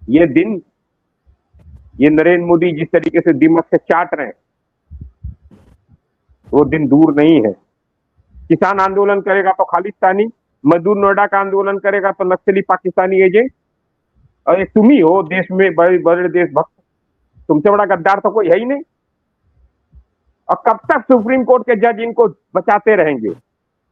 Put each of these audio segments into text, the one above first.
ये दिन, ये नरेंद्र मोदी जिस तरीके से दिमाग से चाट रहे हैं, वो दिन दूर नहीं है। किसान आंदोलन करेगा तो खालिस्तानी, मजदूर नोएडा का आंदोलन करेगा तो नक्सली पाकिस्तानी एजेंट, और एक तुम ही हो देश में बड़े बड़े देशभक्त। तुमसे बड़ा गद्दार तो कोई है ही नहीं। और कब तक सुप्रीम कोर्ट के जज इनको बचाते रहेंगे,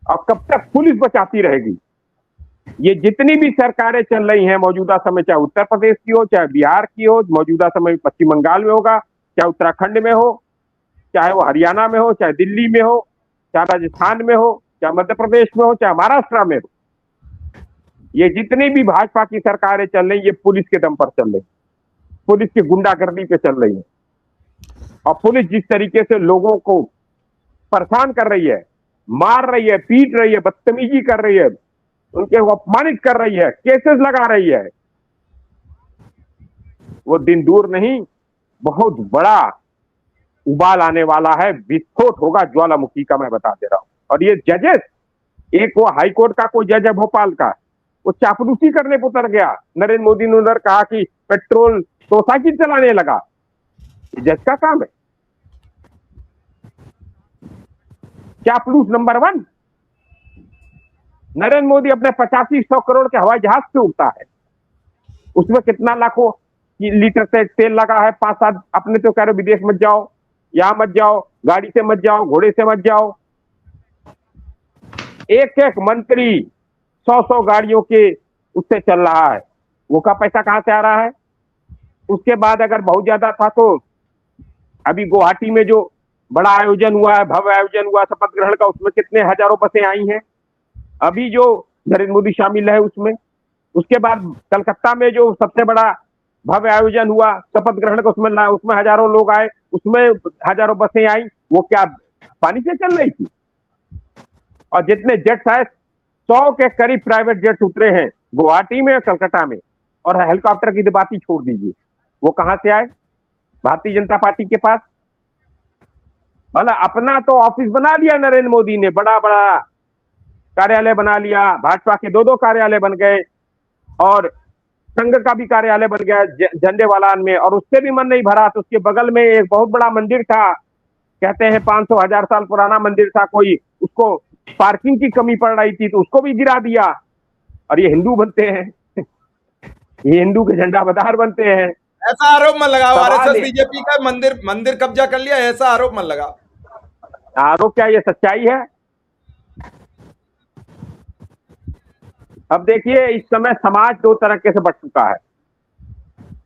और कब तक पुलिस बचाती रहेगी? ये जितनी भी सरकारें चल रही हैं मौजूदा समय, चाहे उत्तर प्रदेश की हो, चाहे बिहार की हो, मौजूदा समय पश्चिम बंगाल में होगा, चाहे उत्तराखंड में हो, चाहे वो हरियाणा में हो, चाहे दिल्ली में हो, चाहे राजस्थान में हो, चाहे मध्य प्रदेश में हो, चाहे महाराष्ट्र में हो, ये जितनी भी भाजपा की सरकारें चल रही, ये पुलिस के दम पर चल रही, पुलिस की गुंडागर्दी पे चल रही है। और पुलिस जिस तरीके से लोगों को परेशान कर रही है, मार रही है, पीट रही है, बदतमीजी कर रही है, उनके अपमानित कर रही है, केसेस लगा रही है, वो दिन दूर नहीं, बहुत बड़ा उबाल आने वाला है, विस्फोट होगा ज्वालामुखी का, मैं बता दे रहा हूं। और ये जजेस, एक वो हाई कोर्ट का कोई जज है भोपाल का, वो चापलूसी करने पर उतर गया। नरेंद्र मोदी ने उधर कहा कि पेट्रोल तो साइकिल चलाने लगा। जज का काम है चापलूस नंबर 1। नरेंद्र मोदी अपने 8500 करोड़ के हवाई जहाज से उड़ता है, उसमें कितना लाखों लीटर से तेल लगा है, 5-7। अपने तो कह रहे विदेश मत जाओ, यहां मत जाओ, गाड़ी से मत जाओ, घोड़े से मत जाओ। एक एक मंत्री 100-100 गाड़ियों के उससे चल रहा है, वो का पैसा कहां से आ रहा है? उसके बाद अगर बहुत ज्यादा था तो अभी गुवाहाटी में जो बड़ा आयोजन हुआ है, भव्य आयोजन हुआ शपथ ग्रहण का, उसमें कितने हजारों बसें आई हैं, अभी जो नरेंद्र मोदी शामिल है उसमें। उसके बाद कलकत्ता में जो सबसे बड़ा भव्य आयोजन हुआ शपथ ग्रहण का, उसमें हजारों लोग आए, उसमें हजारों बसें आई, वो क्या पानी से चल रही थी? और जितने जेट्स आए, 100 के करीब प्राइवेट जेट्स उतरे हैं गुवाहाटी में और कलकत्ता में। और हेलीकॉप्टर की बात ही छोड़ दीजिए, वो कहां से आए? भारतीय जनता पार्टी के पास। मतलब अपना तो ऑफिस बना लिया नरेंद्र मोदी ने, बड़ा बड़ा कार्यालय बना लिया, भाजपा के 2-2 कार्यालय बन गए, और संघ का भी कार्यालय बन गया झंडे वालान में, और उससे भी मन नहीं भरा तो उसके बगल में एक बहुत बड़ा मंदिर था, कहते हैं 500-1000 साल पुराना मंदिर था कोई, उसको पार्किंग की कमी पड़ रही थी तो उसको भी गिरा दिया। और ये हिंदू बनते हैं ये हिंदू के झंडा बदार बनते हैं। ऐसा आरोप मत लगाओ, आरएसएस बीजेपी का मंदिर कब्जा कर लिया, ऐसा आरोप मत लगाओ। आरोप क्या, ये सच्चाई है। अब देखिए इस समय समाज 2 तरह से बट चुका है,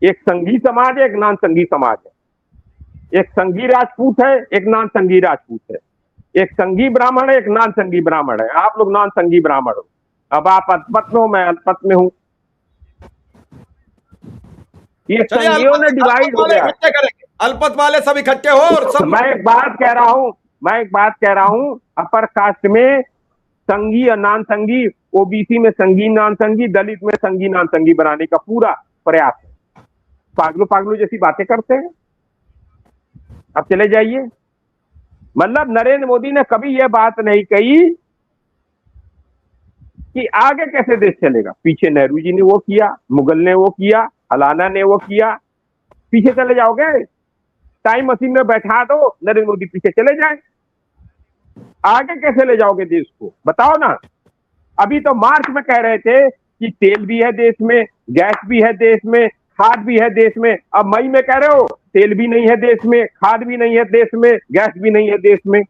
एक संघी समाज है, एक नॉन संघी समाज है। एक संघी राजपूत है, एक नॉन संघी राजपूत है। एक संघी ब्राह्मण है, एक नॉन संघी ब्राह्मण है। आप लोग नॉन संघी ब्राह्मण हो, अब आप अल्पत में हो, मैं अल्पत में हूं। ये संघियों ने डिवाइड हो गया। अल्पत वाले सब इकट्ठे हो और सब। मैं एक बात कह रहा हूं, अपर कास्ट में संघी और नॉन संघी, ओबीसी में संघी नॉन संघी, दलित में संघी नॉन संघी बनाने का पूरा प्रयास है। पागलू जैसी बातें करते हैं। अब चले जाइए, मतलब नरेंद्र मोदी ने कभी यह बात नहीं कही कि आगे कैसे देश चलेगा। पीछे नेहरू जी ने वो किया, मुगल ने वो किया, हलाना ने वो किया। पीछे चले जाओगे, टाइम मशीन में बैठा दो, नरेंद्र मोदी पीछे चले जाए। आगे कैसे ले जाओगे देश को, बताओ ना। अभी तो मार्च में कह रहे थे कि तेल भी है देश में, गैस भी है देश में, खाद भी है देश में। अब मई में कह रहे हो तेल भी नहीं है देश में, खाद भी नहीं है देश में, गैस भी नहीं है देश में।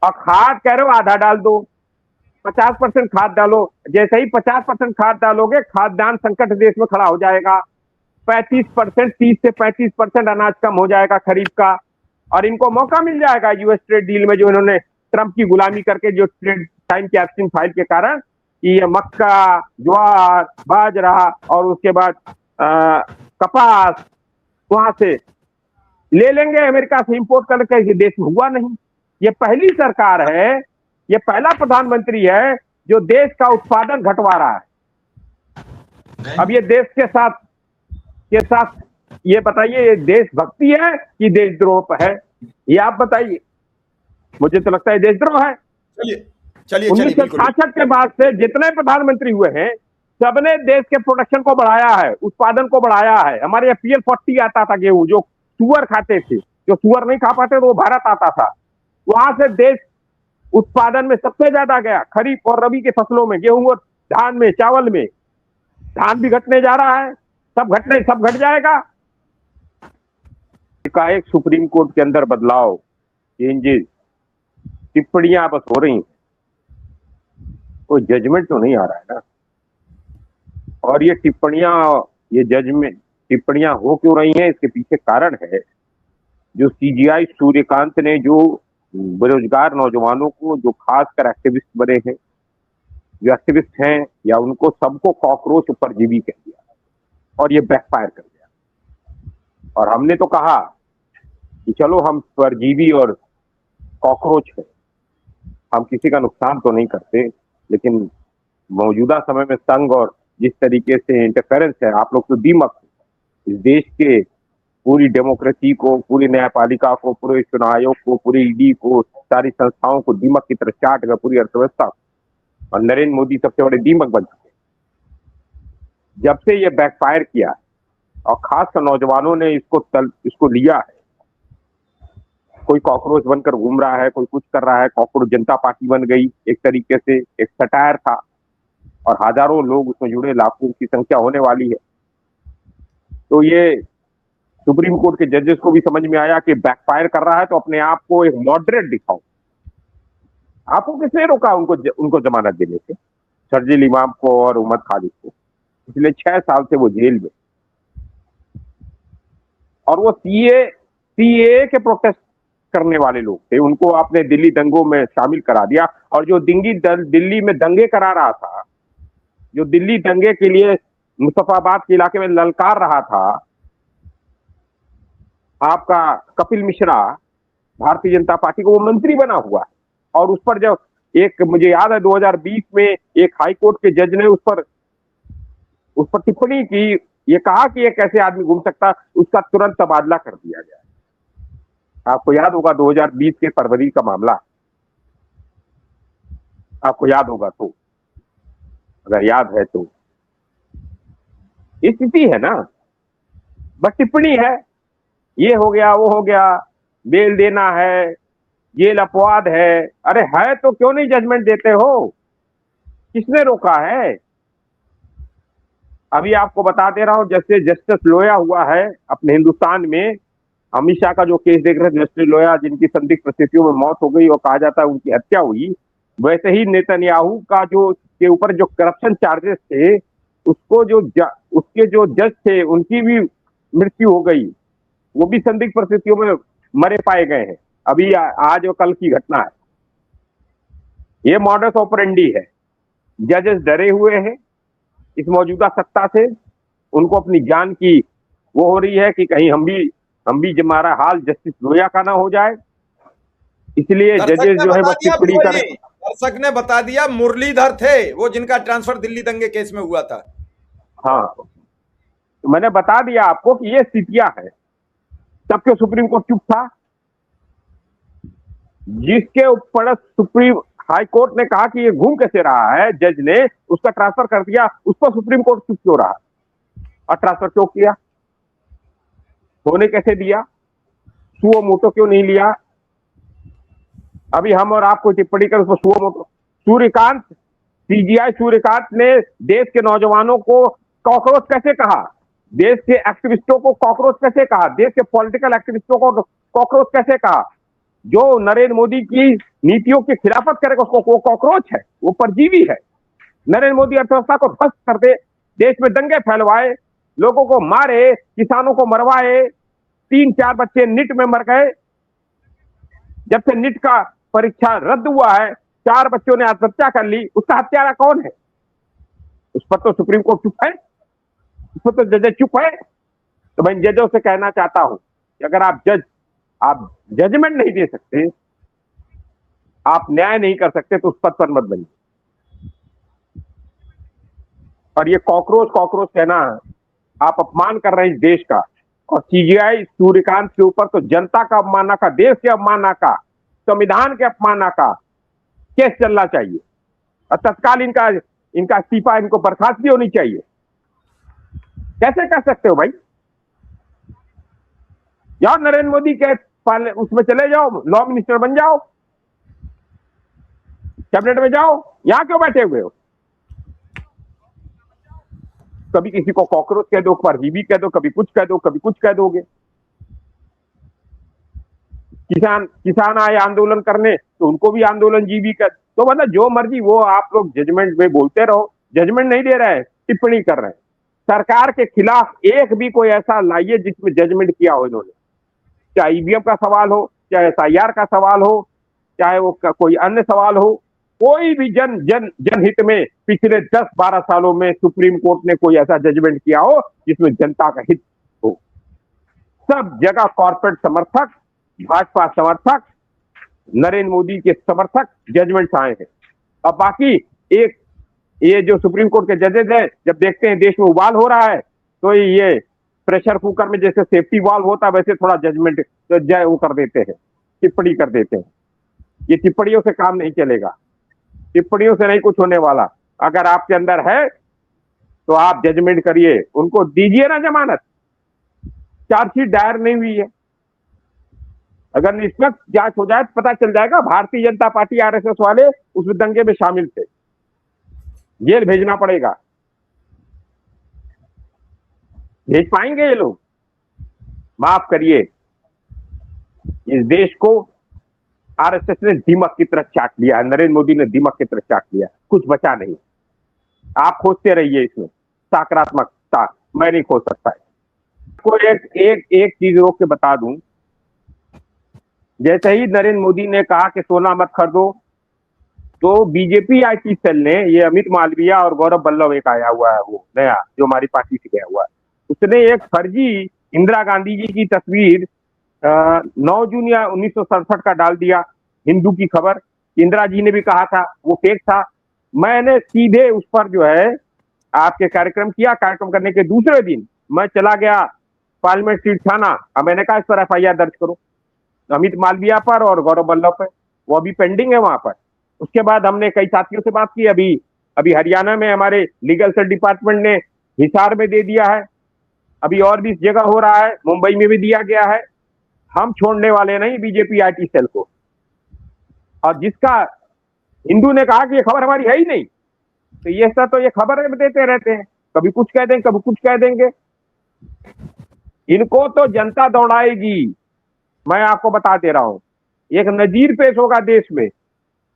और खाद कह रहे हो आधा डाल दो, 50% खाद डालो। जैसे ही 50% खाद डालोगे, खाद्यान्न संकट देश में खड़ा हो जाएगा। 35%, 30 से 35% अनाज कम हो जाएगा खरीफ का। और इनको मौका मिल जाएगा यूएस ट्रेड डील में, जो इन्होंने ट्रंप की गुलामी करके, जो ट्रेड टाइम कैप्सिंग फाइल के कारण ये मक्का, ज्वार, बाजरा और उसके बाद कपास वहां से ले लेंगे, अमेरिका से इंपोर्ट करके। देश में हुआ नहीं। ये पहली सरकार है, ये पहला प्रधानमंत्री है जो देश का उत्पादन घटवा रहा है। अब ये देश के साथ ये बताइए, ये देशभक्ति है कि देशद्रोह है? ये आप बताइए। मुझे तो लगता है देशद्रोह है। चलिए 1966 के बाद से जितने प्रधानमंत्री हुए हैं, सबने देश के प्रोडक्शन को बढ़ाया है, उत्पादन को बढ़ाया है। हमारे यहाँ PL40 आता था गेहूं, जो सुअर खाते थे, जो सुअर नहीं खा पाते तो वो भारत आता था। वहां से देश उत्पादन में सबसे ज्यादा गया, खरीफ और रबी के फसलों में, गेहूं और धान में, चावल में। धान भी घटने जा रहा है, सब घट जाएगा। एकाएक सुप्रीम कोर्ट के अंदर बदलाव, चेंजेस, टिप्पणियां बस हो रही हैं, कोई जजमेंट तो नहीं आ रहा है ना। और ये जजमेंट टिप्पणियां हो क्यों रही हैं, इसके पीछे कारण है जो CGI सूर्यकांत ने जो बेरोजगार नौजवानों को, जो खासकर एक्टिविस्ट बने हैं, जो एक्टिविस्ट हैं, या उनको सबको कॉकरोच परजीवी कह दिया और ये बैकफायर कर गया। और हमने तो कहा कि चलो हम परजीवी और कॉकरोच है, हम किसी का नुकसान तो नहीं करते, लेकिन मौजूदा समय में संघ और जिस तरीके से इंटरफेरेंस है, आप लोग तो दीमक इस देश के पूरी डेमोक्रेसी को, पूरी न्यायपालिका को, पूरे चुनाव आयोग को, पूरी ईडी को, सारी संस्थाओं को दीमक की तरह चाट गए, पूरी अर्थव्यवस्था। और नरेंद्र मोदी सबसे बड़े दीमक बन चुके। जब से ये बैकफायर किया और खासकर नौजवानों ने इसको लिया है, कोई कॉकरोच बनकर घूम रहा है, कोई कुछ कर रहा है, कॉकरोच जनता पार्टी बन गई एक तरीके से, एक सटायर था और हजारों लोग उसमें जुड़े, लाखों की संख्या होने वाली है। तो ये सुप्रीम कोर्ट के जजेस को भी समझ में आया कि बैकफायर कर रहा है, तो अपने आप को एक मॉडरेट दिखाओ। आपको किसने रोका उनको जमानत देने से? शर्जील इमाम को और उमर खालिद को। पिछले 6 साल से वो जेल में, और वो सीए के प्रोटेस्ट करने वाले लोग थे, उनको आपने दिल्ली दंगों में शामिल करा दिया। और जो दिल्ली में दंगे करा रहा था, जो दिल्ली दंगे के लिए मुस्तफाबाद के इलाके में ललकार रहा था, आपका कपिल मिश्रा, भारतीय जनता पार्टी को वो मंत्री बना हुआ है। और उस पर जब मुझे याद है 2020 में एक हाई कोर्ट के जज ने उस पर टिप्पणी की, ये कहा कि ये कैसे आदमी घूम सकता, उसका तुरंत तबादला कर दिया गया। आपको याद होगा 2020 के फरवरी का मामला, आपको याद होगा तो, अगर याद है तो। स्थिति है ना, बस टिप्पणी है, ये हो गया, वो हो गया, बेल देना है, जेल अपवाद है। अरे है तो क्यों नहीं जजमेंट देते हो? किसने रोका है? अभी आपको बता दे रहा हूं, जैसे जस्टिस लोया हुआ है अपने हिंदुस्तान में, अमित शाह का जो केस देख रहे थे, जस्टिस लोया जिनकी संदिग्ध परिस्थितियों में मौत हो गई और कहा जाता है उनकी हत्या हुई, वैसे ही नेतन्याहू का के ऊपर जो करप्शन चार्जेस थे, उसके जो जज थे उनकी भी मृत्यु हो गई, वो भी संदिग्ध परिस्थितियों में मरे पाए गए हैं। अभी आज और कल की घटना है। ये मॉडस ऑपरेंडी है। जजेस डरे हुए हैं इस मौजूदा सत्ता से, उनको अपनी जान की वो हो रही है कि कहीं हम भी हमारा हाल जस्टिस लोया का ना हो जाए, इसलिए जजेस जो है बस टिप्पणी कर। दर्शक ने बता दिया, मुरलीधर थे वो जिनका ट्रांसफर दिल्ली दंगे केस में हुआ था। हाँ, तो मैंने बता दिया आपको कि ये स्थितियां हैं। तब क्यों सुप्रीम कोर्ट चुप था? जिसके ऊपर सुप्रीम हाई कोर्ट ने कहा कि ये घूम कैसे रहा है, जज ने उसका ट्रांसफर कर दिया, उस पर सुप्रीम कोर्ट चुप क्यों रहा? और ट्रांसफर क्यों किया? होने कैसे दिया? सुओ मोटो क्यों नहीं लिया? अभी हम और आप कोई टिप्पणी कर, उसको सुओ मोटो। CGI सूर्यकांत ने देश के नौजवानों को कॉकरोच कैसे कहा? देश के एक्टिविस्टों को कॉकरोच कैसे कहा? देश के पॉलिटिकल एक्टिविस्टों को कॉकरोच कैसे कहा? जो नरेंद्र मोदी की नीतियों की खिलाफत करेगा उसको वो कॉकरोच है, वो परजीवी है। नरेंद्र मोदी अर्थव्यवस्था को ध्वस्त कर दे, देश में दंगे फैलवाए, लोगों को मारे, किसानों को मरवाए, 3-4 बच्चे नीट में मर गए। जब से नीट का परीक्षा रद्द हुआ है, 4 बच्चों ने आत्महत्या कर ली। उसका हत्यारा कौन है? उस पर तो सुप्रीम कोर्ट चुप है, उस पर तो जज चुप है। तो मैं जजों से कहना चाहता हूं कि अगर आप जजमेंट नहीं दे सकते, आप न्याय नहीं कर सकते, तो उस पद पर मत बनिए। और ये कॉकरोच कहना, आप अपमान कर रहे हैं इस देश का। और CGI सूर्यकांत के ऊपर तो जनता का अपमानना का, देश के अपमानना का, संविधान के अपमानना का केस चलना चाहिए। और तत्काल इनका इनका इस्तीफा, इनको बर्खास्त भी होनी चाहिए। कैसे कर सकते हो भाई? जाओ नरेंद्र मोदी के उसमें चले जाओ, लॉ मिनिस्टर बन जाओ, कैबिनेट में जाओ, यहां क्यों बैठे हुए हो? कभी किसी को कॉकरोच कह दो, परजीवी कह दो, कभी कुछ कह दो, कभी कुछ कह दोगे। किसान आए आंदोलन करने तो उनको भी आंदोलन जीवी कर, तो मतलब जो मर्जी वो आप लोग जजमेंट में बोलते रहो। जजमेंट नहीं दे रहे हैं, टिप्पणी कर रहे हैं। सरकार के खिलाफ एक भी कोई ऐसा लाइए जिसमें जजमेंट किया हो इन्होंने, चाहे ईवीएम का सवाल हो, चाहे एसआईआर का सवाल हो, चाहे वो कोई अन्य सवाल हो। कोई भी जनहित में पिछले 10-12 सालों में सुप्रीम कोर्ट ने कोई ऐसा जजमेंट किया हो जिसमें जनता का हित हो। सब जगह कॉर्पोरेट समर्थक, भाजपा समर्थक, नरेंद्र मोदी के समर्थक जजमेंट आए हैं। अब बाकी एक ये जो सुप्रीम कोर्ट के जजेस हैं, जब देखते हैं देश में उबाल हो रहा है तो ये प्रेशर कुकर में जैसे सेफ्टी वाल्व होता है वैसे थोड़ा जजमेंट तो वो कर देते हैं, टिप्पणी कर देते हैं। ये टिप्पणियों से काम नहीं चलेगा, टिप्पणियों से नहीं कुछ होने वाला। अगर आपके अंदर है तो आप जजमेंट करिए, उनको दीजिए ना जमानत। चार्जशीट दायर नहीं हुई है, अगर निष्पक्ष जांच हो जाए तो पता चल जाएगा भारतीय जनता पार्टी आरएसएस वाले उस दंगे में शामिल थे, जेल भेजना पड़ेगा। भेज पाएंगे ये लोग? माफ करिए, इस देश को आरएसएस ने दीमक की तरह चाट लिया है, नरेंद्र मोदी ने दीमक की तरह चाट लिया, कुछ बचा नहीं। आप खोजते रहिए इसमें सकारात्मकता, मैं नहीं खोज सकता है। को एक चीज रोक के बता दूं, जैसे ही नरेंद्र मोदी ने कहा कि सोना मत खरीदो, तो बीजेपी आईटी सेल ने, ये अमित मालविया और गौरव बल्लभ एक आया हुआ है वो नया जो हमारी पार्टी से गया हुआ है, उसने एक फर्जी इंदिरा गांधी जी की तस्वीर 9 जून या 1967 का डाल दिया, हिंदू की खबर। इंदिरा जी ने भी कहा था वो फेक था। मैंने सीधे उस पर जो है आपके कार्यक्रम किया, कार्यक्रम करने के दूसरे दिन मैं चला गया पार्लियामेंट स्ट्रीट थाना, अब मैंने कहा इस पर एफआईआर दर्ज करो, अमित मालविया पर और गौरव बल्लभ पर, वो अभी पेंडिंग है वहां पर। उसके बाद हमने कई साथियों से बात की, अभी हरियाणा में हमारे लीगल सेल डिपार्टमेंट ने हिसार में दे दिया है, अभी और भी जगह हो रहा है, मुंबई में भी दिया गया है। हम छोड़ने वाले नहीं बीजेपी आईटी सेल को। और जिसका हिंदू ने कहा कि ये खबर हमारी है ही नहीं, तो ये सब तो ये खबर देते रहते हैं, कभी कुछ कह देंगे कभी कुछ कह देंगे। इनको तो जनता दौड़ाएगी, मैं आपको बता दे रहा हूं। एक नजीर पेश होगा देश में,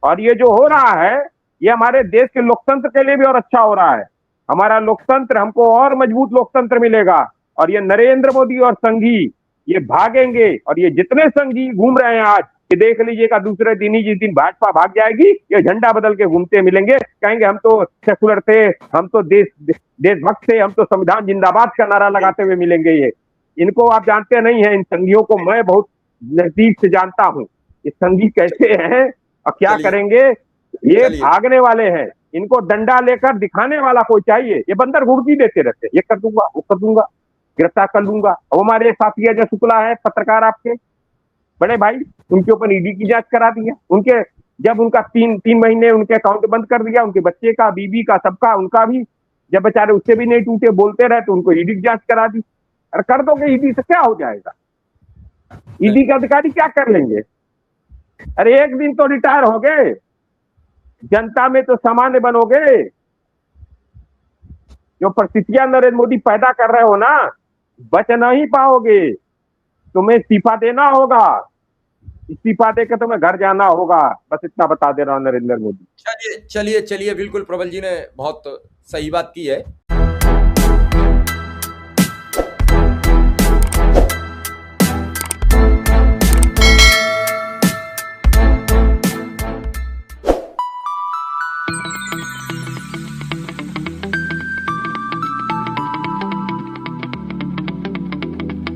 और ये जो हो रहा है ये हमारे देश के लोकतंत्र के लिए भी और अच्छा हो रहा है। हमारा लोकतंत्र, हमको और मजबूत लोकतंत्र मिलेगा। और ये नरेंद्र मोदी और संघी ये भागेंगे, और ये जितने संघी घूम रहे हैं आज, ये देख लीजिएगा दूसरे दिन ही, जिस दिन भाजपा भाग जाएगी, ये झंडा बदल के घूमते मिलेंगे, कहेंगे हम तो सेकुलर थे, हम तो देशभक्त थे, हम तो संविधान जिंदाबाद का नारा लगाते हुए मिलेंगे। ये इनको आप जानते नहीं है, इन संघियों को मैं बहुत नजदीक से जानता हूं, ये संघी कैसे हैं और क्या करेंगे। ये भागने वाले हैं, इनको डंडा लेकर दिखाने वाला कोई चाहिए। ये बंदर घुड़की देते रहते, ये कर दूंगा वो कर दूंगा, गिरफ्तार कर लूंगा। अब हमारे साथी अजय शुक्ला है, पत्रकार आपके बड़े भाई, उनके ऊपर ईडी की जांच करा दिया। उनके जब उनका 3 महीने उनके अकाउंट बंद कर दिया, उनके बच्चे का, बीबी का, सबका, उनका भी, जब बेचारे उससे भी नहीं टूटे, बोलते रहे, तो उनको ईडी की जांच करा दी। अरे कर दोगे ईडी से क्या हो जाएगा? ईडी के अधिकारी क्या कर लेंगे? अरे एक दिन तो रिटायर हो गए, जनता में तो सामान्य बनोगे। जो परिस्थितियां नरेंद्र मोदी पैदा कर रहे हो ना, बच नहीं पाओगे, तुम्हें इस्तीफा देना होगा, इस्तीफा देकर तुम्हें घर जाना होगा। बस इतना बता दे रहा हूं नरेंद्र मोदी। चलिए, बिल्कुल प्रबल जी ने बहुत सही बात की है।